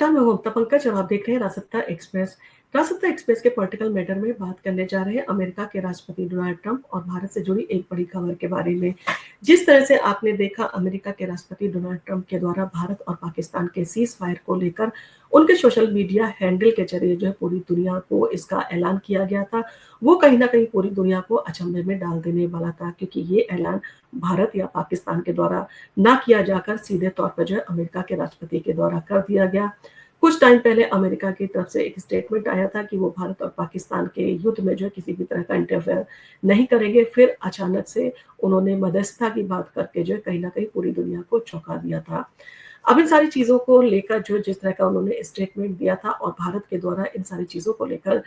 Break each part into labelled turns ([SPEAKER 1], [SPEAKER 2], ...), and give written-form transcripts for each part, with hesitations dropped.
[SPEAKER 1] नमस्कार, मैं हूं अमिता पंकज और आप देख रहे हैं रासत्ता एक्सप्रेस। रासत्ता एक्सप्रेस के पॉलिटिकल मैटर में बात करने जा रहे हैं अमेरिका के राष्ट्रपति डोनाल्ड ट्रंप और भारत से जुड़ी एक बड़ी खबर के बारे में। जिस तरह से आपने देखा, अमेरिका के राष्ट्रपति डोनाल्ड ट्रंप के द्वारा भारत और पाकिस्तान के सीज फायर को लेकर उनके सोशल मीडिया हैंडल के जरिए जो है पूरी दुनिया को इसका ऐलान किया गया था। वो कहीं ना कहीं पूरी दुनिया को अचंभे में डाल देने वाला था, क्योंकि ये ऐलान भारत या पाकिस्तान के द्वारा ना किया जाकर सीधे तौर पर जो है अमेरिका के राष्ट्रपति के द्वारा कर दिया गया। कुछ टाइम पहले अमेरिका की तरफ से एक स्टेटमेंट आया था कि वो भारत और पाकिस्तान के युद्ध में जो है किसी भी तरह का इंटरफेयर नहीं करेंगे। फिर अचानक से उन्होंने मध्यस्थता की बात करके जो है कहीं ना कहीं पूरी दुनिया को चौंका दिया था। अब इन सारी चीज़ों को लेकर जो जिस तरह का उन्होंने स्टेटमेंट दिया था और भारत के द्वारा इन सारी चीज़ों को लेकर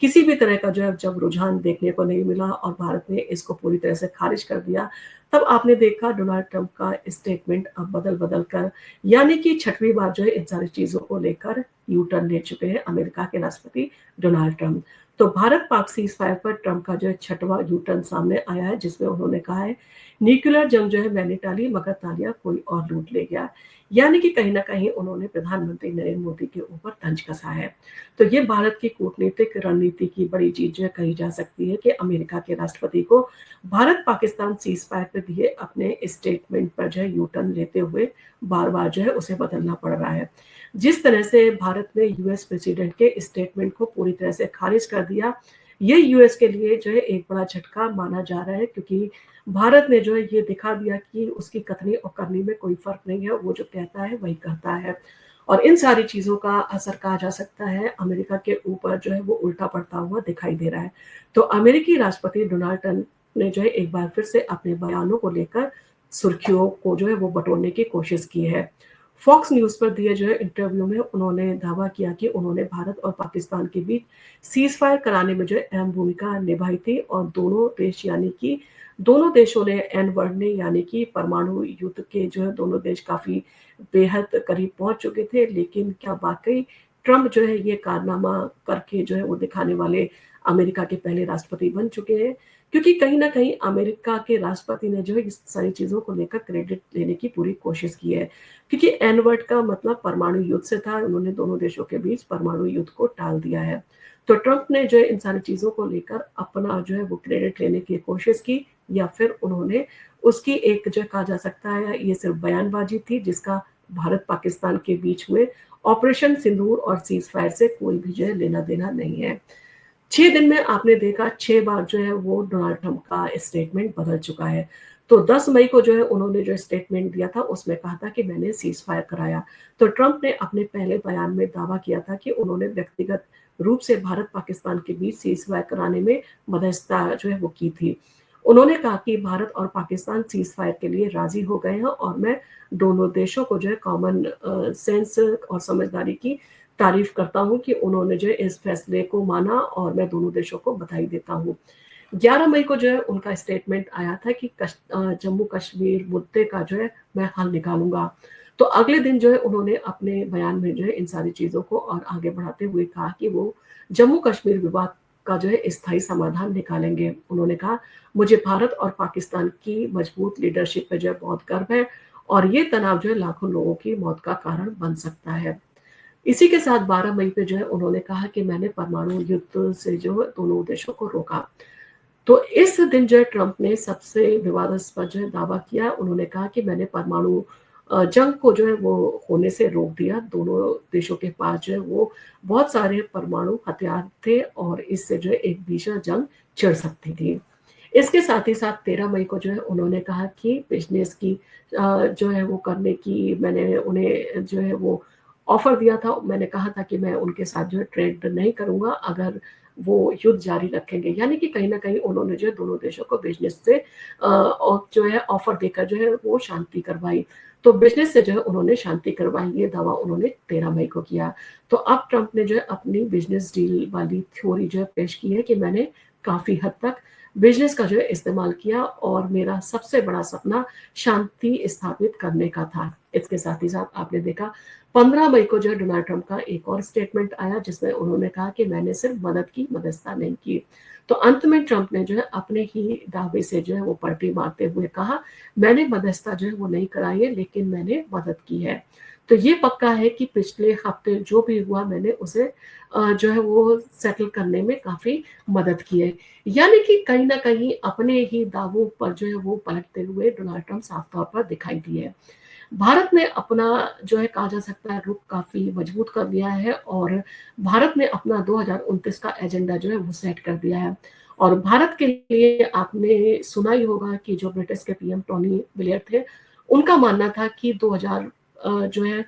[SPEAKER 1] किसी भी तरह का जो है जब रुझान देखने को नहीं मिला और भारत ने इसको पूरी तरह से खारिज कर दिया, तब आपने देखा डोनाल्ड ट्रंप का स्टेटमेंट अब बदल-बदल कर, यानी कि छठवीं बार जो है इन सारी चीज़ों को लेकर यू टर्न ले चुके हैं अमेरिका के राष्ट्रपति डोनाल्ड ट्रंप। तो भारत-पाक सीज़फायर पर ट्रंप का जो है छठवां यू टर्न सामने आया है, जिसमें उन्होंने कहा है, न्यूक्लियर जंग जो है मैंने टाली मगर तालियां कोई और लूट ले गया। यानी कि कहीं न कहीं उन्होंने प्रधानमंत्री नरेंद्र मोदी के ऊपर तंज कसा है। तो ये भारत की कूटनीतिक रणनीति की बड़ी जीत जो है कही जा सकती है कि अमेरिका के राष्ट्रपति को भारत-पाकिस्तान सीज़फायर पे दिए अपने स्टेटमेंट पर जो है यू टर्न लेते हुए बार-बार जो है उसे बदलना पड़ रहा है। जिस तरह से भारत ने यूएस प्रेसिडेंट के स्टेटमेंट को पूरी तरह से खारिज कर दिया, ये यूएस के लिए जो है एक बड़ा झटका माना जा रहा है, क्योंकि भारत ने जो है ये दिखा दिया कि उसकी कथनी और करनी में कोई फ़र्क नहीं है, वो जो कहता है वही करता है। और इन सारी चीज़ों का असर कहा जा सकता है अमेरिका के ऊपर जो है वो उल्टा पड़ता हुआ दिखाई दे रहा है। तो अमेरिकी राष्ट्रपति डोनाल्ड ट्रंप ने जो है एक बार फिर से अपने बयानों को लेकर सुर्खियों को जो है वो बटोरने की कोशिश की है। फॉक्स न्यूज़ पर दिए जो है इंटरव्यू में उन्होंने दावा किया कि उन्होंने भारत और पाकिस्तान के बीच सीज़फायर कराने में जो है अहम भूमिका निभाई थी और दोनों देशों ने एन वर्ड ने यानी कि परमाणु युद्ध के जो है दोनों देश काफ़ी बेहद करीब पहुँच चुके थे। लेकिन क्या वाक़ई ट्रंप जो है ये कारनामा करके जो है वो दिखाने वाले अमेरिका के पहले राष्ट्रपति बन चुके हैं? क्योंकि कहीं न कहीं अमेरिका के राष्ट्रपति ने जो है इस सारी चीज़ों को लेकर क्रेडिट लेने की पूरी कोशिश की है। क्योंकि एन वर्ड का मतलब परमाणु युद्ध से था, उन्होंने दोनों देशों के बीच परमाणु युद्ध को टाल दिया है। तो ट्रंप ने जो है इन सारी चीज़ों को लेकर अपना जो है वो क्रेडिट लेने की कोशिश की, या फिर उन्होंने उसकी एक जो कहा जा सकता है ये सिर्फ बयानबाजी थी, जिसका भारत-पाकिस्तान के बीच हुए ऑपरेशन सिंदूर और सीज़ फायर से कोई भी जो है लेना-देना नहीं है। 6 दिन में आपने देखा 6 बार जो है वो डोनाल्ड ट्रंप का स्टेटमेंट बदल चुका है। तो 10 मई को जो है उन्होंने जो स्टेटमेंट दिया था उसमें कहा था कि मैंने सीज़ फायर कराया। तो ट्रंप ने अपने पहले बयान में दावा किया था कि उन्होंने व्यक्तिगत रूप से भारत-पाकिस्तान के बीच सीज़ फायर कराने में मध्यस्थता जो है वो की थी। उन्होंने कहा कि भारत और पाकिस्तान सीज़ फायर के लिए राज़ी हो गए हैं और मैं दोनों देशों को जो है कॉमन सेंस और समझदारी की तारीफ़ करता हूँ कि उन्होंने जो है इस फैसले को माना और मैं दोनों देशों को बधाई देता हूँ। 11 मई को जो है उनका स्टेटमेंट आया था कि जम्मू-कश्मीर मुद्दे का जो है मैं हल निकालूँगा। तो अगले दिन जो है उन्होंने अपने बयान में जो है इन सारी चीज़ों को और आगे बढ़ाते हुए कहा कि वो जम्मू-कश्मीर विवाद का जो है स्थायी समाधान निकालेंगे। उन्होंने कहा, मुझे भारत और पाकिस्तान की मजबूत लीडरशिप पे जो है बहुत गर्व है और ये तनाव जो है लाखों लोगों की मौत का कारण बन सकता है। इसी के साथ 12 मई पे जो है उन्होंने कहा कि मैंने परमाणु युद्ध से जो है दोनों देशों को रोका। तो इस दिन जो है ट्रंप ने सबसे विवादास्पद जो है दावा किया। उन्होंने कहा कि मैंने परमाणु जंग को जो है वो होने से रोक दिया। दोनों देशों के पास जो है वो बहुत सारे परमाणु हथियार थे और इससे जो है एक भीषण जंग छिड़ सकती थी। इसके साथ ही साथ 13 मई को जो है उन्होंने कहा कि बिज़नेस की जो है वो करने की मैंने उन्हें जो है वो ऑफ़र दिया था। मैंने कहा था कि मैं उनके साथ जो है ट्रेड नहीं करूँगा अगर वो युद्ध जारी रखेंगे। यानी कि कहीं न कहीं उन्होंने जो है दोनों देशों को बिज़नेस से और जो है ऑफ़र देकर जो है वो शांति करवाई। तो बिज़नेस से जो है उन्होंने शांति करवाई, ये दावा उन्होंने 13 मई को किया। तो अब ट्रंप ने जो है अपनी बिज़नेस डील वाली थ्योरी जो है पेश की है कि मैंने काफ़ी हद तक बिज़नेस का जो है इस्तेमाल किया और मेरा सबसे बड़ा सपना शांति स्थापित करने का था। इसके साथ ही साथ आपने देखा 15 मई को जो है डोनाल्ड ट्रंप का एक और स्टेटमेंट आया, जिसमें उन्होंने कहा कि मैंने सिर्फ मदद की, मध्यस्थता नहीं की। तो अंत में ट्रंप ने जो है अपने ही दावे से जो है वो पलटी मारते हुए कहा, मैंने मध्यस्थता जो है वो नहीं कराई है लेकिन मैंने मदद की है। तो ये पक्का है कि पिछले हफ्ते जो भी हुआ मैंने उसे जो है वो सेटल करने में काफ़ी मदद की है। यानी कि कहीं न कहीं अपने ही दावों पर जो है वो पलटते हुए डोनाल्ड ट्रम्प साफ तौर पर दिखाई दिए हैं। भारत ने अपना जो है कहा जा सकता है रुख काफ़ी मजबूत कर लिया है और भारत ने अपना 2029 का एजेंडा जो है वो सेट कर दिया है। और भारत के लिए आपने सुना ही होगा कि जो ब्रिटिश के पीएम टोनी ब्लेयर थे, उनका मानना था कि 2000 जो है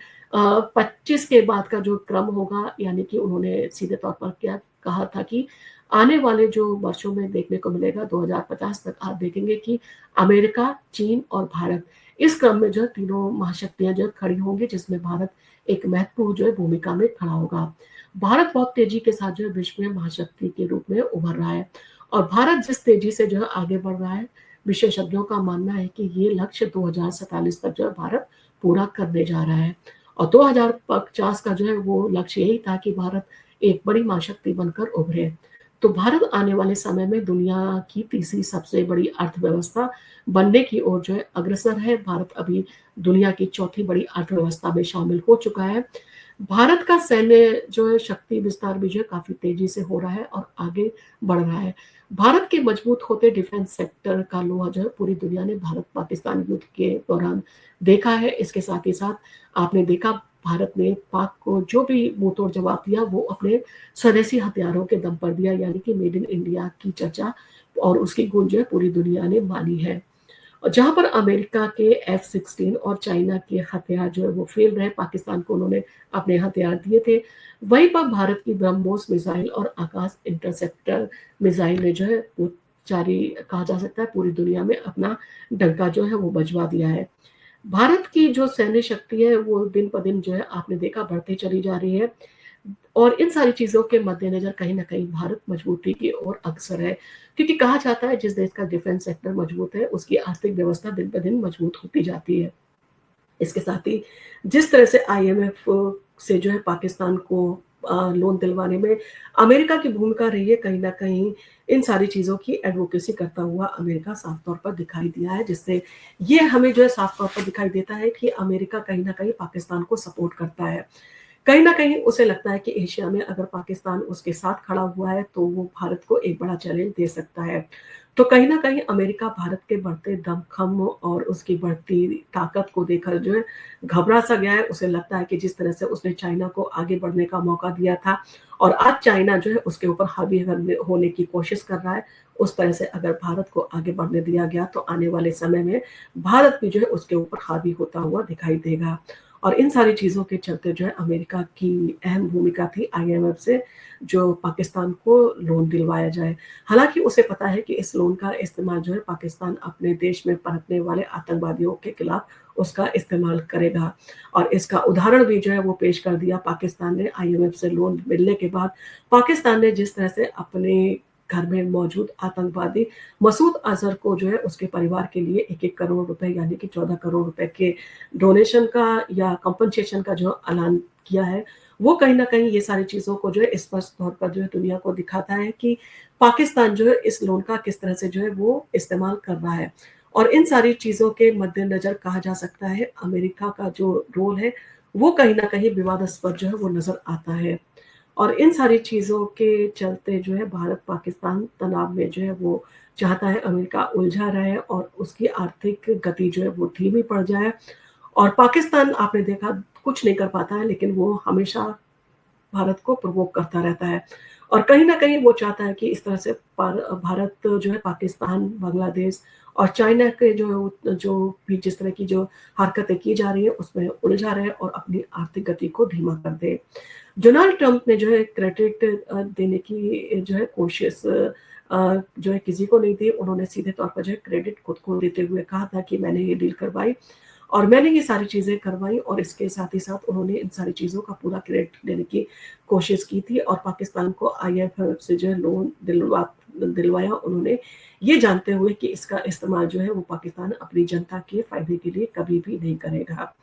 [SPEAKER 1] 25 के बाद का जो क्रम होगा, यानी कि उन्होंने सीधे तौर पर क्या कहा था कि आने वाले जो वर्षों में देखने को मिलेगा 2050 तक आप देखेंगे कि अमेरिका, चीन और भारत इस क्रम में जो है तीनों महाशक्तियाँ जो है खड़ी होंगी, जिसमें भारत एक महत्वपूर्ण जो है भूमिका में खड़ा होगा। भारत बहुत तेज़ी के साथ जो है विश्व में महाशक्ति के रूप में उभर रहा है और भारत जिस तेज़ी से जो है आगे बढ़ रहा है, विशेषज्ञों का मानना है कि ये लक्ष्य 2047 तक जो है भारत पूरा करने जा रहा है और 2050 का जो है वो लक्ष्य यही था कि भारत एक बड़ी महाशक्ति बनकर उभरे। तो भारत आने वाले समय में दुनिया की तीसरी सबसे बड़ी अर्थव्यवस्था बनने की ओर जो है अग्रसर है। भारत अभी दुनिया की चौथी बड़ी अर्थव्यवस्था में शामिल हो चुका है। भारत का सैन्य जो है शक्ति विस्तार भी जो है काफ़ी तेज़ी से हो रहा है और आगे बढ़ रहा है। भारत के मजबूत होते डिफेंस सेक्टर का लोहा जो है पूरी दुनिया ने भारत-पाकिस्तान युद्ध के दौरान देखा है। इसके साथ ही साथ आपने देखा भारत ने पाक को जो भी मुँहतोड़ जवाब दिया वो अपने स्वदेशी हथियारों के दम पर दिया, यानी कि मेड इन इंडिया की चर्चा और उसकी गूंज जो है पूरी दुनिया ने मानी है। और जहाँ पर अमेरिका के F-16 और चाइना के हथियार जो है वो फेल रहे, पाकिस्तान को उन्होंने अपने हथियार दिए थे, वहीं पर भारत की ब्रह्मोस मिसाइल और आकाश इंटरसेप्टर मिसाइल ने जो है वो जारी कहा जा सकता है पूरी दुनिया में अपना डंका जो है वो बजवा दिया है। भारत की जो सैन्य शक्ति है वो दिन-ब-दिन जो है आपने देखा बढ़ती चली जा रही है और इन सारी चीज़ों के मद्देनज़र कहीं न कहीं भारत मजबूती की ओर अग्रसर है। क्योंकि कहा जाता है जिस देश का डिफेंस सेक्टर मजबूत है, उसकी आर्थिक व्यवस्था दिन-ब-दिन मजबूत होती जाती है। इसके साथ ही जिस तरह से आईएमएफ से जो है पाकिस्तान को लोन दिलवाने में अमेरिका की भूमिका रही है, कहीं न कहीं इन सारी चीज़ों की एडवोकेसी करता हुआ अमेरिका साफ तौर पर दिखाई दिया है, जिससे ये हमें जो है साफ तौर पर दिखाई देता है कि अमेरिका कहीं न कहीं पाकिस्तान को सपोर्ट करता है। कहीं न कहीं उसे लगता है कि एशिया में अगर पाकिस्तान उसके साथ खड़ा हुआ है, तो वो भारत को एक बड़ा चैलेंज दे सकता है। तो कहीं न कहीं अमेरिका भारत के बढ़ते दमखम और उसकी बढ़ती ताकत को देखकर जो है घबरा-सा गया है। उसे लगता है कि जिस तरह से उसने चाइना को आगे बढ़ने का मौका दिया था और आज चाइना जो है उसके ऊपर हावी करने होने की कोशिश कर रहा है, उस तरह से अगर भारत को आगे बढ़ने दिया गया, तो आने वाले समय में भारत भी जो है उसके ऊपर हावी होता हुआ दिखाई देगा। और इन सारी चीज़ों के चलते जो है अमेरिका की अहम भूमिका थी आईएमएफ से जो पाकिस्तान को लोन दिलवाया जाए। हालाँकि उसे पता है कि इस लोन का इस्तेमाल जो है पाकिस्तान अपने देश में पनपने वाले आतंकवादियों के खिलाफ उसका इस्तेमाल करेगा। और इसका उदाहरण भी जो है वो पेश कर दिया पाकिस्तान ने आईएमएफ से लोन मिलने के बाद। पाकिस्तान ने जिस तरह से अपने घर में मौजूद आतंकवादी मसूद अज़हर को जो है उसके परिवार के लिए 1-1 करोड़ रुपए यानी कि 14 करोड़ रुपए के डोनेशन का या कंपनसेशन का जो ऐलान किया है, वो कहीं न कहीं ये सारी चीज़ों को जो है स्पष्ट तौर पर जो है दुनिया को दिखाता है कि पाकिस्तान जो है इस लोन का किस तरह से जो है वो इस्तेमाल कर रहा है। और इन सारी चीज़ों के मद्देनज़र कहा जा सकता है अमेरिका का जो रोल है, वो कहीं न कहीं विवादास्पद जो है वो नज़र आता है। और इन सारी चीज़ों के चलते जो है भारत-पाकिस्तान तनाव में जो है वो चाहता है अमेरिका उलझा रहे और उसकी आर्थिक गति जो है वो धीमी पड़ जाए और पाकिस्तान आपने देखा कुछ नहीं कर पाता है लेकिन वो हमेशा भारत को प्रोवोक करता रहता है। और कहीं न कहीं वो चाहता है कि इस तरह से भारत जो है पाकिस्तान, बांग्लादेश और चाइना के जो भी जिस तरह की जो हरकतें की जा रही है उसमें उलझा रहे और अपनी आर्थिक गति को धीमा कर दे। डोनाल्ड ट्रंप ने जो है क्रेडिट देने की जो है कोशिश जो है किसी को नहीं दी। उन्होंने सीधे तौर पर जो है क्रेडिट खुद को देते हुए कहा था कि मैंने ये डील करवाई और मैंने ये सारी चीज़ें करवाई और इसके साथ ही साथ उन्होंने इन सारी चीज़ों का पूरा क्रेडिट लेने की कोशिश की थी और पाकिस्तान को आईएमएफ से जो है लोन दिलवाया उन्होंने, ये जानते हुए कि इसका इस्तेमाल जो है वो पाकिस्तान अपनी जनता के फ़ायदे के लिए कभी भी नहीं करेगा।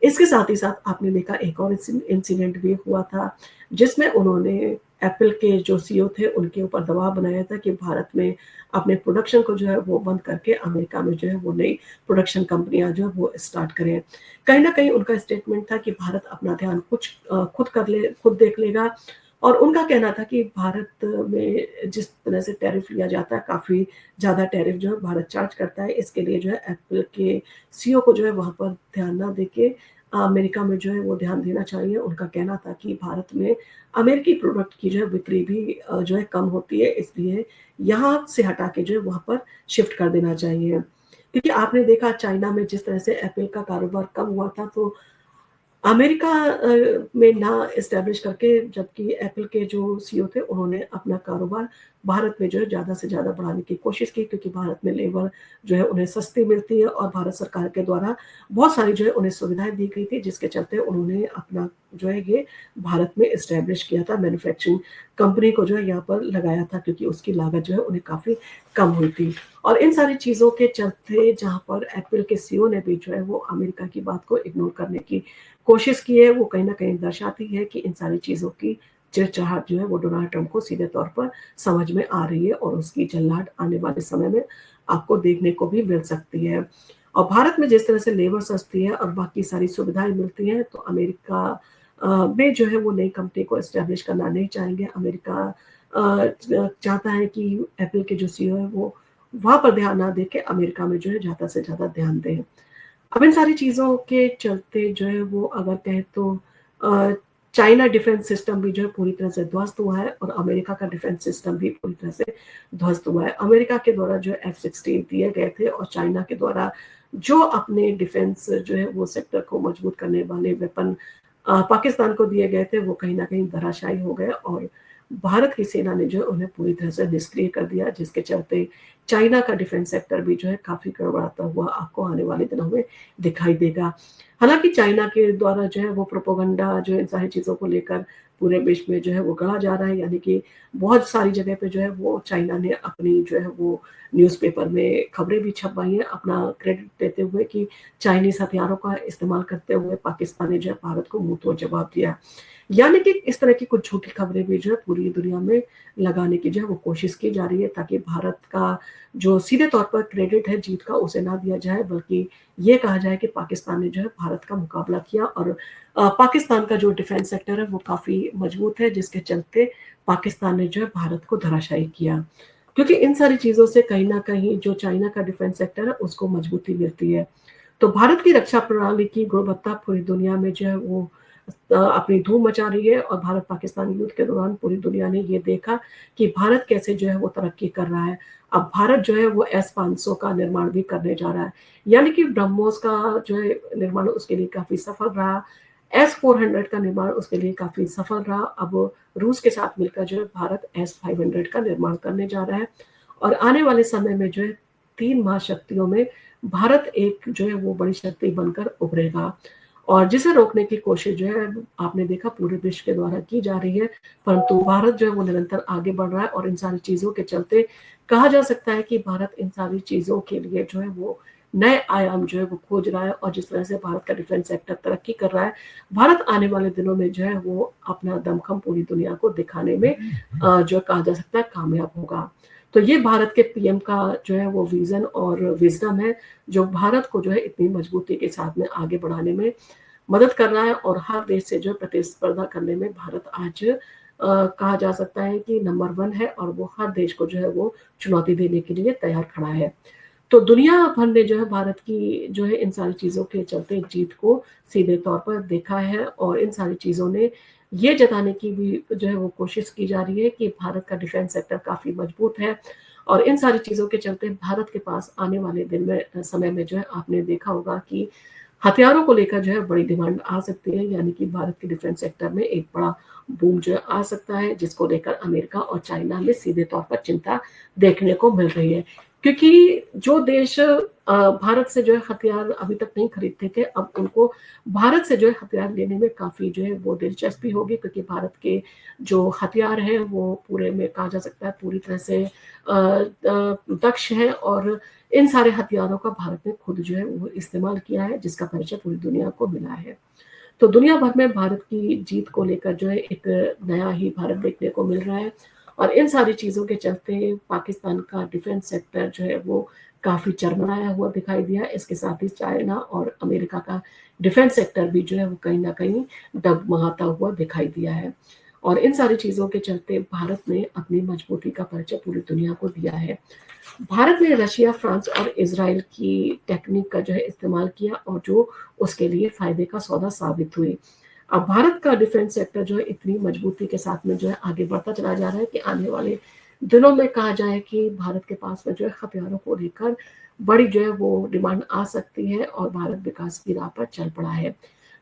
[SPEAKER 1] इसके साथ ही साथ आपने देखा एक और इंसिडेंट भी हुआ था, जिसमें उन्होंने एप्पल के जो सीईओ थे उनके ऊपर दबाव बनाया था कि भारत में अपने प्रोडक्शन को जो है वो बंद करके अमेरिका में जो है वो नई प्रोडक्शन कंपनियाँ जो है वो स्टार्ट करें। कहीं न कहीं उनका स्टेटमेंट था कि भारत अपना ध्यान खुद देख लेगा और उनका कहना था कि भारत में जिस तरह से टैरिफ लिया जाता है, काफ़ी ज़्यादा टैरिफ जो है भारत चार्ज करता है। इसके लिए जो है एप्पल के सीईओ को जो है वहाँ पर ध्यान ना देके अमेरिका में जो है वो ध्यान देना चाहिए। उनका कहना था कि भारत में अमेरिकी प्रोडक्ट की जो है बिक्री भी जो है कम होती है, इसलिए यहाँ से हटा के जो है वहाँ पर शिफ्ट कर देना चाहिए। क्योंकि आपने देखा चाइना में जिस तरह से एप्पल का कारोबार कम हुआ था, तो अमेरिका में ना एस्टैब्लिश करके जबकि एप्पल के जो सीईओ थे उन्होंने अपना कारोबार भारत में जो है ज़्यादा से ज़्यादा बढ़ाने की कोशिश की, क्योंकि भारत में लेबर जो है उन्हें सस्ती मिलती है और भारत सरकार के द्वारा बहुत सारी जो है उन्हें सुविधाएँ दी गई थी, जिसके चलते उन्होंने अपना जो है ये भारत में एस्टैब्लिश किया था, मैन्युफैक्चरिंग कंपनी को जो है यहाँ पर लगाया था, क्योंकि उसकी लागत जो है उन्हें काफ़ी कम हुई थी। और इन सारी चीज़ों के चलते जहाँ पर एप्पल के सीईओ ने भी जो है वो अमेरिका की बात को इग्नोर करने की कोशिश की है, वो कहीं न कहीं दर्शाती है कि इन सारी चीज़ों की चिड़चिड़ाहट जो है वो डोनाल्ड ट्रंप को सीधे तौर पर समझ में आ रही है और उसकी जल्लाहट आने वाले समय में आपको देखने को भी मिल सकती है। और भारत में जिस तरह से लेबर सस्ती है और बाकी सारी सुविधाएँ मिलती हैं, तो अमेरिका में जो है वो नई कंपनी को एस्टैब्लिश करना नहीं चाहेंगे। अमेरिका चाहता है कि एप्पल के जो सीईओ है वो वहाँ पर ध्यान ना देके अमेरिका में जो है ज़्यादा से ज़्यादा ध्यान दें। अब इन सारी चीज़ों के चलते जो है वो अगर कहें तो अ, चाइना डिफेंस सिस्टम भी जो है पूरी तरह से ध्वस्त हुआ है और अमेरिका का डिफेंस सिस्टम भी पूरी तरह से ध्वस्त हुआ है। अमेरिका के द्वारा जो F-16 दिए गए थे और चाइना के द्वारा जो अपने डिफेंस जो है वो सेक्टर को मजबूत करने वाले वेपन पाकिस्तान को दिए गए थे, वो कहीं न कहीं धराशायी हो गए और भारत की सेना ने जो है उन्हें पूरी तरह से निष्क्रिय कर दिया, जिसके चलते चाइना का डिफेंस सेक्टर भी जो है काफ़ी गड़बड़ाता हुआ आपको आने वाले दिनों में दिखाई देगा। हालाँकि चाइना के द्वारा जो है वो प्रोपेगेंडा जो है इन सारी चीज़ों को लेकर पूरे विश्व में जो है वो गढ़ा जा रहा है, यानी कि बहुत सारी जगह पे जो है वो चाइना ने अपनी जो है वो न्यूज़पेपर में खबरें भी छपवाई हैं, अपना क्रेडिट देते हुए कि चाइनीज़ हथियारों का इस्तेमाल करते हुए पाकिस्तान ने जो है भारत को मुँहतोड़ जवाब दिया। यानी कि इस तरह की कुछ झूठी खबरें भी जो है पूरी दुनिया में लगाने की जो है वो कोशिश की जा रही है, ताकि भारत का जो सीधे तौर पर क्रेडिट है जीत का उसे ना दिया जाए, बल्कि ये कहा जाए कि पाकिस्तान ने जो है भारत का मुकाबला किया और पाकिस्तान का जो डिफेंस सेक्टर है वो काफ़ी मजबूत है, जिसके चलते पाकिस्तान ने जो है भारत को धराशायी किया। क्योंकि इन सारी चीज़ों से कहीं न कहीं जो चाइना का डिफेंस सेक्टर है उसको मजबूती मिलती है। तो भारत की रक्षा प्रणाली की गुणवत्ता पूरी दुनिया में जो है वो अपनी धूम मचा रही है और भारत-पाकिस्तान युद्ध के दौरान पूरी दुनिया ने ये देखा कि भारत कैसे जो है वो तरक्की कर रहा है। अब भारत जो है वो एस-500 का निर्माण भी करने जा रहा है। यानी कि ब्रह्मोस का जो है निर्माण उसके लिए काफ़ी सफल रहा। एस-400 का निर्माण उसके लिए काफ़ी सफल रहा। अब रूस के साथ मिलकर जो है भारत एस-500 का निर्माण करने जा रहा है और आने वाले समय में जो है 3 महाशक्तियों में भारत एक जो है वो बड़ी शक्ति बनकर उभरेगा। और जिसे रोकने की कोशिश जो है आपने देखा पूरे विश्व के द्वारा की जा रही है, परंतु भारत जो है वो निरंतर आगे बढ़ रहा है और इन सारी चीज़ों के चलते कहा जा सकता है कि भारत इन सारी चीज़ों के लिए जो है वो नए आयाम जो है वो खोज रहा है और जिस तरह से भारत का डिफेंस सेक्टर तरक्की कर रहा है, भारत आने वाले दिनों में जो है वो अपना दमखम पूरी दुनिया को दिखाने में जो कहा जा सकता है कामयाब होगा। तो ये भारत के पीएम का जो है वो विज़न और विज़डम है, जो भारत को जो है इतनी मजबूती के साथ में आगे बढ़ाने में मदद कर रहा है और हर देश से जो है प्रतिस्पर्धा करने में भारत आज कहा जा सकता है कि नंबर 1 है और वो हर देश को जो है वो चुनौती देने के लिए तैयार खड़ा है। तो दुनिया भर ने जो है भारत की जो है इन सारी चीज़ों के चलते जीत को सीधे तौर पर देखा है और इन सारी चीज़ों ने ये जताने की भी जो है वो कोशिश की जा रही है कि भारत का डिफेंस सेक्टर काफ़ी मजबूत है और इन सारी चीज़ों के चलते भारत के पास आने वाले दिन में समय में जो है आपने देखा होगा कि हथियारों को लेकर जो है बड़ी डिमांड आ सकती है, यानी कि भारत के डिफेंस सेक्टर में एक बड़ा बूम जो है आ सकता है, जिसको लेकर अमेरिका और चाइना में सीधे तौर पर चिंता देखने को मिल रही है। क्योंकि जो देश भारत से जो है हथियार अभी तक नहीं खरीदते थे, अब उनको भारत से जो है हथियार लेने में काफ़ी जो है वो दिलचस्पी होगी, क्योंकि भारत के जो हथियार हैं वो पूरे में कहा जा सकता है पूरी तरह से दक्ष हैं और इन सारे हथियारों का भारत ने खुद जो है वो इस्तेमाल किया है, जिसका परिचय पूरी दुनिया को मिला है। तो दुनिया भर में भारत की जीत को लेकर जो है एक नया ही भारत देखने को मिल रहा है। और इन सारी चीज़ों के चलते पाकिस्तान का डिफेंस सेक्टर जो है वो काफ़ी चरमराया हुआ दिखाई दिया। इसके साथ ही चाइना और अमेरिका का डिफेंस सेक्टर भी जो है वो कहीं न कहीं डगमगाता हुआ दिखाई दिया है। और इन सारी चीज़ों के चलते भारत ने अपनी मजबूती का परिचय पूरी दुनिया को दिया है। भारत ने रशिया, फ्रांस और इज़राइल की टेक्निक का जो है इस्तेमाल किया और जो उसके लिए फ़ायदे का सौदा साबित हुई। अब भारत का डिफेंस सेक्टर जो है इतनी मजबूती के साथ में जो है आगे बढ़ता चला जा रहा है कि आने वाले दिनों में कहा जाए कि भारत के पास में जो है हथियारों को लेकर बड़ी जो है वो डिमांड आ सकती है और भारत विकास की राह पर चल पड़ा है।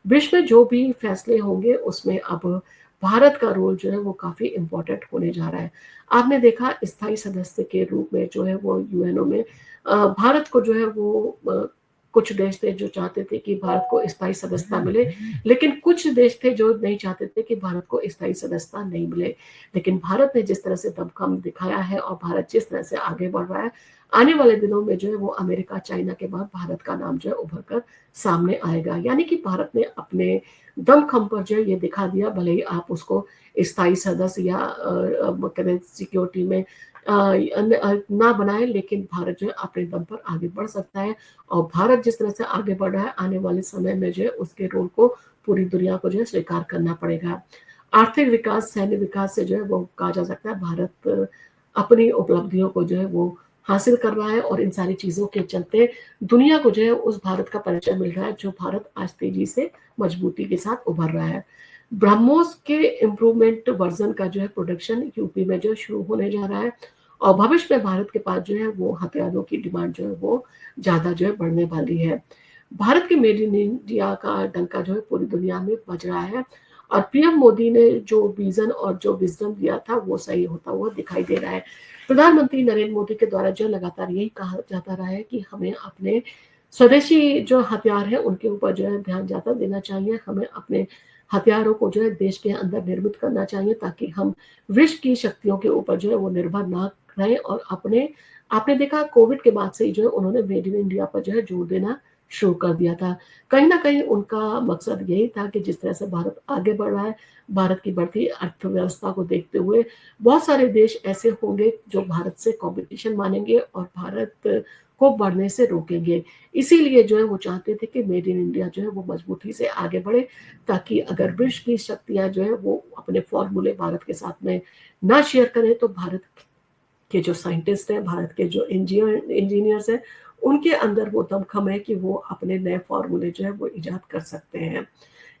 [SPEAKER 1] विश्व में जो भी फैसले होंगे उसमें अब भारत का रोल जो है वो काफ़ी इम्पोर्टेंट होने जा रहा है। आपने देखा स्थायी सदस्य के रूप में जो है वो यूएनओ में भारत को जो है वो कुछ देश थे जो चाहते थे कि भारत को स्थायी सदस्यता मिले, लेकिन कुछ देश थे जो नहीं चाहते थे कि भारत को स्थायी सदस्यता नहीं मिले। लेकिन भारत ने जिस तरह से दमखम दिखाया है और भारत जिस तरह से आगे बढ़ रहा है, आने वाले दिनों में जो है वो अमेरिका, चाइना के बाद भारत का नाम जो है उभर कर सामने आएगा। यानी कि भारत ने अपने दमखम पर जो है ये दिखा दिया, भले ही आप उसको स्थायी सदस्य या कहते सिक्योरिटी में ना बनाए, लेकिन भारत जो है अपने दम पर आगे बढ़ सकता है। और भारत जिस तरह से आगे बढ़ रहा है, आने वाले समय में जो है उसके रोल को पूरी दुनिया को जो है स्वीकार करना पड़ेगा। आर्थिक विकास, सैन्य विकास से जो है वो कहा जा सकता है भारत अपनी उपलब्धियों को जो है वो हासिल कर रहा है और इन सारी चीज़ों के चलते दुनिया को जो है उस भारत का परिचय मिल रहा है जो भारत आज तेजी से मजबूती के साथ उभर रहा है। ब्रह्मोस के इम्प्रूवमेंट वर्जन का जो है प्रोडक्शन यूपी में जो शुरू होने जा रहा है और भविष्य में भारत के पास जो है वो हथियारों की डिमांड जो है वो ज़्यादा जो है बढ़ने वाली है। भारत के मेड इन इंडिया का डंका जो है पूरी दुनिया में बज रहा है और पीएम मोदी ने जो विजन और जो विजडम दिया था वो सही होता हुआ दिखाई दे रहा है। प्रधानमंत्री नरेंद्र मोदी के द्वारा जो लगातार यही कहा जाता रहा है कि हमें अपने स्वदेशी जो हथियार है उनके ऊपर जो है ध्यान ज़्यादा देना चाहिए। हमें अपने हथियारों को जो है देश के अंदर निर्मित करना चाहिए ताकि हम विश्व की शक्तियों के ऊपर जो है वो निर्भर ना रहें और अपने आपने देखा कोविड के बाद से ही जो है उन्होंने मेड इन इंडिया पर जो है जोर देना शुरू कर दिया था। कहीं न कहीं उनका मकसद यही था कि जिस तरह से भारत आगे बढ़ रहा है, भारत की बढ़ती अर्थव्यवस्था को देखते हुए बहुत सारे देश ऐसे होंगे जो भारत से कॉम्पिटिशन मानेंगे और भारत को बढ़ने से रोकेंगे। इसीलिए जो है वो चाहते थे कि मेड इन इंडिया जो है वो मजबूती से आगे बढ़े ताकि अगर विश्व की शक्तियाँ जो है वो अपने फ़ॉर्मूले भारत के साथ में ना शेयर करें तो भारत के जो साइंटिस्ट हैं, भारत के जो इंजीनियर्स हैं, उनके अंदर वो दमखम है कि वो अपने नए फ़ॉर्मूले जो है वो इजाद कर सकते हैं।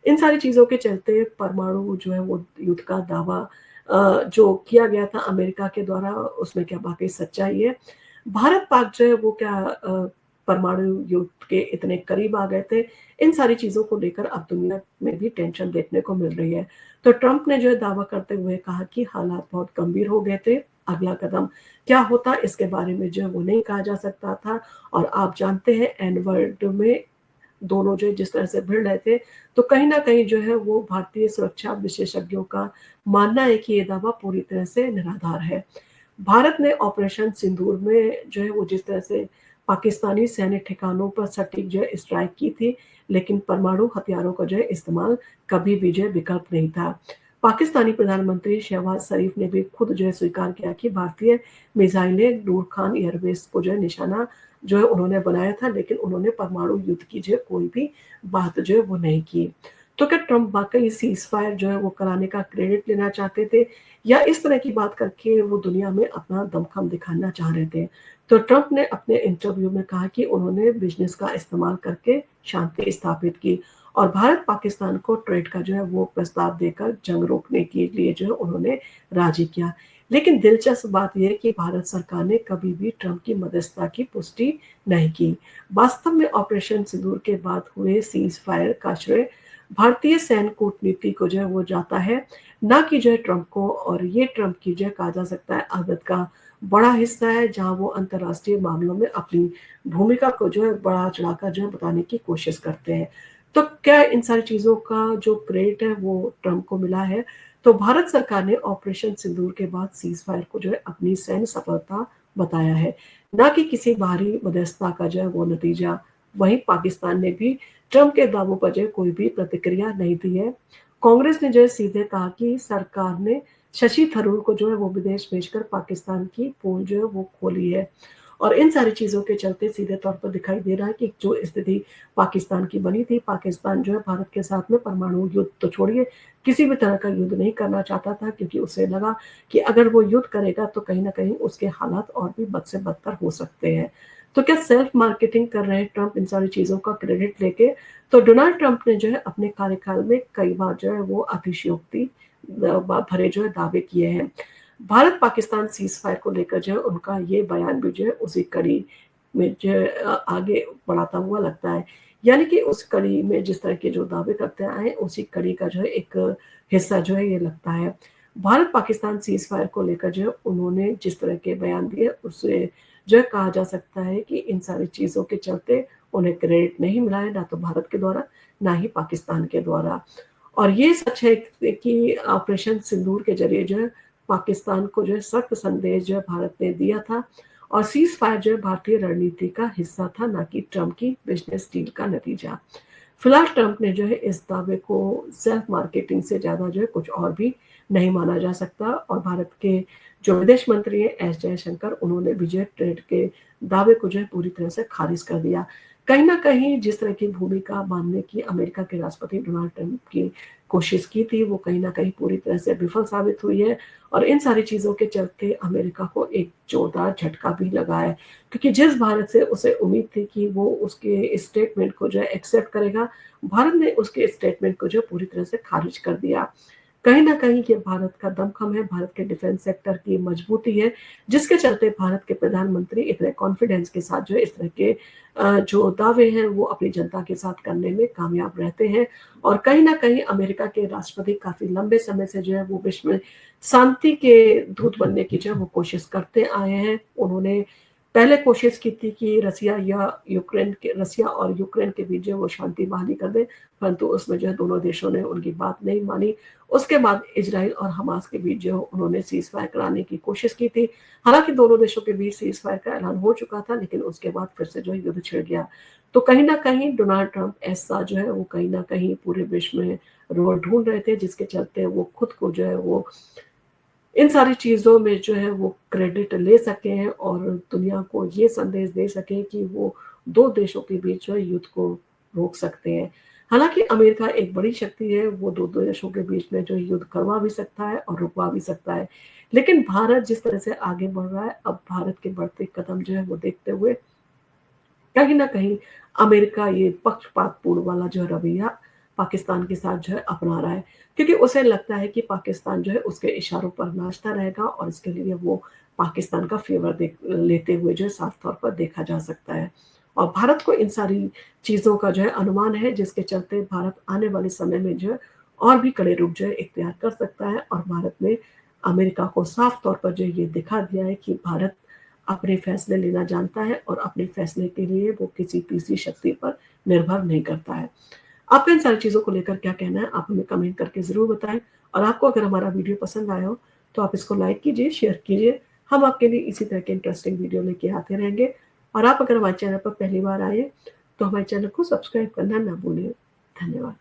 [SPEAKER 1] इन सारी चीज़ों के चलते परमाणु जो है वो युद्ध का दावा जो किया गया था अमेरिका के द्वारा उसमें क्या वाक़ई सच्चाई है? भारत-पाक जो है वो क्या परमाणु युद्ध के इतने करीब आ गए थे? इन सारी चीज़ों को लेकर अब दुनिया में भी टेंशन देखने को मिल रही है। तो ट्रंप ने जो है दावा करते हुए कहा कि हालात बहुत गंभीर हो गए थे, अगला कदम क्या होता इसके बारे में जो है वो नहीं कहा जा सकता था और आप जानते हैं एनवर्ड में दोनों जो जिस तरह से भिड़ रहे थे, तो कहीं न कहीं जो है वो भारतीय सुरक्षा विशेषज्ञों का मानना है कि ये दावा पूरी तरह से निराधार है। भारत ने ऑपरेशन सिंदूर में जो है वो जिस तरह से पाकिस्तानी सैन्य ठिकानों पर सटीक जो है स्ट्राइक की थी, लेकिन परमाणु हथियारों का जो है इस्तेमाल कभी भी जो है विकल्प नहीं था। पाकिस्तानी प्रधानमंत्री शहबाज शरीफ ने भी खुद जो है स्वीकार किया कि भारतीय मिसाइलें नूर खान एयरबेस को जो है निशाना जो है उन्होंने बनाया था, लेकिन उन्होंने परमाणु युद्ध की जो है कोई भी बात जो है वो नहीं की। तो क्या ट्रंप वाक़ई सीज़फायर जो है वो कराने का क्रेडिट लेना चाहते थे या इस तरह की बात करके वो दुनिया में अपना दमखम दिखाना चाह रहे थे? तो ट्रंप ने अपने इंटरव्यू में कहा कि उन्होंने बिज़नेस का इस्तेमाल करके शांति स्थापित की और भारत पाकिस्तान को ट्रेड का जो है वो प्रस्ताव देकर जंग रोकने के लिए जो है उन्होंने राज़ी किया। लेकिन दिलचस्प बात ये है कि भारत सरकार ने कभी भी ट्रंप की मध्यस्थता की पुष्टि नहीं की। वास्तव में ऑपरेशन सिंदूर के बाद हुए सीज़फायर का श्रेय भारतीय सैन्य कूटनीति को जो है वो जाता है, ना कि जो है ट्रंप को और ये ट्रंप की जो है कहा जा सकता है आदत का बड़ा हिस्सा है, जहाँ वो अंतर्राष्ट्रीय मामलों में अपनी भूमिका को जो है बढ़ा-चढ़ाकर जो है बताने की कोशिश करते हैं। तो क्या इन सारी चीज़ों का जो क्रेडिट है वो ट्रंप को मिला है? तो भारत सरकार ने ऑपरेशन सिंदूर के बाद सीज़फायर को जो है अपनी सैन्य सफलता बताया है, ना कि किसी बाहरी मध्यस्थता का जो है वो नतीजा। वहीं पाकिस्तान ने भी ट्रंप के दावों पर जो है कोई भी प्रतिक्रिया नहीं दी है। कांग्रेस ने जो है सीधे कहा कि सरकार ने शशि थरूर को जो है वो विदेश भेजकर पाकिस्तान की पोल जो है वो खोली है। और इन सारी चीज़ों के चलते सीधे तौर पर दिखाई दे रहा है कि जो स्थिति पाकिस्तान की बनी थी, पाकिस्तान जो है भारत के साथ में परमाणु युद्ध तो छोड़िए, किसी भी तरह का युद्ध नहीं करना चाहता था, क्योंकि उसे लगा कि अगर वो युद्ध करेगा तो कहीं न कहीं उसके हालात और भी बद से बदतर हो सकते हैं। तो क्या सेल्फ मार्केटिंग कर रहे हैं ट्रंप इन सारी चीज़ों का क्रेडिट लेके? तो डोनाल्ड ट्रंप ने जो है अपने कार्यकाल में कई बार जो है वो अतिशयोक्ति भरे जो है दावे किए हैं। भारत पाकिस्तान सीज़ फायर को लेकर जो है उनका ये बयान भी जो है उसी कड़ी में जो है आगे बढ़ाता हुआ लगता है। यानी कि उस कड़ी में जिस तरह के जो दावे करते आए हैं, उसी कड़ी का जो है एक हिस्सा जो है ये लगता है। भारत पाकिस्तान सीज़ फायर को लेकर जो है उन्होंने जिस तरह के बयान दिए, उससे जो है कहा जा सकता है कि इन सारी चीज़ों के चलते उन्हें क्रेडिट नहीं मिला है, ना तो भारत के द्वारा, ना ही पाकिस्तान के द्वारा। और ये सच है कि ऑपरेशन सिंदूर के ज़रिए जो है पाकिस्तान को जो है सख्त संदेश जो है भारत ने दिया था, और सीज़ फायर जो है भारतीय रणनीति का हिस्सा था, ना कि ट्रंप की बिज़नेस डील का नतीजा। फिलहाल ट्रंप ने जो है इस दावे को सेल्फ मार्केटिंग से ज़्यादा जो है कुछ और भी नहीं माना जा सकता, और भारत के जो विदेश मंत्री हैं एस जयशंकर, उन्होंने भी जो है ट्रेड के दावे को जो है पूरी तरह से खारिज कर दिया। कहीं न कहीं जिस तरह की भूमिका मानने की अमेरिका के राष्ट्रपति डोनाल्ड ट्रंप की कोशिश की थी, वो कहीं न कहीं पूरी तरह से विफल साबित हुई है, और इन सारी चीज़ों के चलते अमेरिका को एक जोरदार झटका भी लगा है। क्योंकि जिस भारत से उसे उम्मीद थी कि वो उसके स्टेटमेंट को जो है एक्सेप्ट करेगा, भारत ने उसके स्टेटमेंट को जो पूरी तरह से खारिज कर दिया। कहीं न कहीं ये भारत का दमखम है, भारत के डिफेंस सेक्टर की मजबूती है, जिसके चलते भारत के प्रधानमंत्री इतने कॉन्फिडेंस के साथ जो है इस तरह के जो दावे हैं वो अपनी जनता के साथ करने में कामयाब रहते हैं। और कहीं न कहीं अमेरिका के राष्ट्रपति काफ़ी लंबे समय से जो है वो विश्व में शांति के दूत बनने की जो है वो कोशिश करते आए हैं। उन्होंने पहले कोशिश की थी कि रसिया और यूक्रेन के बीच जो है वो शांति बहाली कर दें, परंतु उसमें जो है दोनों देशों ने उनकी बात नहीं मानी। उसके बाद इज़राइल और हमास के बीच जो उन्होंने सीज़ फायर कराने की कोशिश की थी। हालाँकि दोनों देशों के बीच सीज़ फायर का ऐलान हो चुका था, लेकिन उसके बाद फिर से जो है युद्ध छिड़ गया। तो कहीं न कहीं डोनाल्ड ट्रंप ऐसा जो है वो कहीं न कहीं पूरे विश्व में रोल ढूँढ रहे थे, जिसके चलते वो खुद को जो है वो इन सारी चीज़ों में जो है वो क्रेडिट ले सकें, और दुनिया को ये संदेश दे सकें कि वो 2 देशों के बीच जो है युद्ध को रोक सकते हैं। हालाँकि अमेरिका एक बड़ी शक्ति है, वो 2 देशों के बीच में जो है युद्ध करवा भी सकता है और रुकवा भी सकता है। लेकिन भारत जिस तरह से आगे बढ़ रहा है, अब भारत के बढ़ते कदम जो है वो देखते हुए कहीं न कहीं अमेरिका ये पक्षपातपूर्ण वाला जो रवैया पाकिस्तान के साथ जो है अपना रहा है। क्योंकि उसे लगता है कि पाकिस्तान जो है उसके इशारों पर नाचता रहेगा, और इसके लिए वो पाकिस्तान का फ़ेवर लेते हुए जो है साफ तौर पर देखा जा सकता है। और भारत को इन सारी चीज़ों का जो है अनुमान है, जिसके चलते भारत आने वाले समय में जो है और भी कड़े रूप जो है इख्तियार कर सकता है, और भारत ने अमेरिका को साफ तौर पर जो है ये दिखा दिया है कि भारत अपने फैसले लेना जानता है, और अपने फैसले के लिए वो किसी तीसरी शक्ति पर निर्भर नहीं करता है। आपका इन सारी चीज़ों को लेकर क्या कहना है? आप हमें कमेंट करके ज़रूर बताएँ, और आपको अगर हमारा वीडियो पसंद आया हो, तो आप इसको लाइक कीजिए, शेयर कीजिए। हम आपके लिए इसी तरह के इंटरेस्टिंग वीडियो लेके आते रहेंगे, और आप अगर हमारे चैनल पर पहली बार आए हैं, तो हमारे चैनल को सब्सक्राइब करना ना भूलें। धन्यवाद।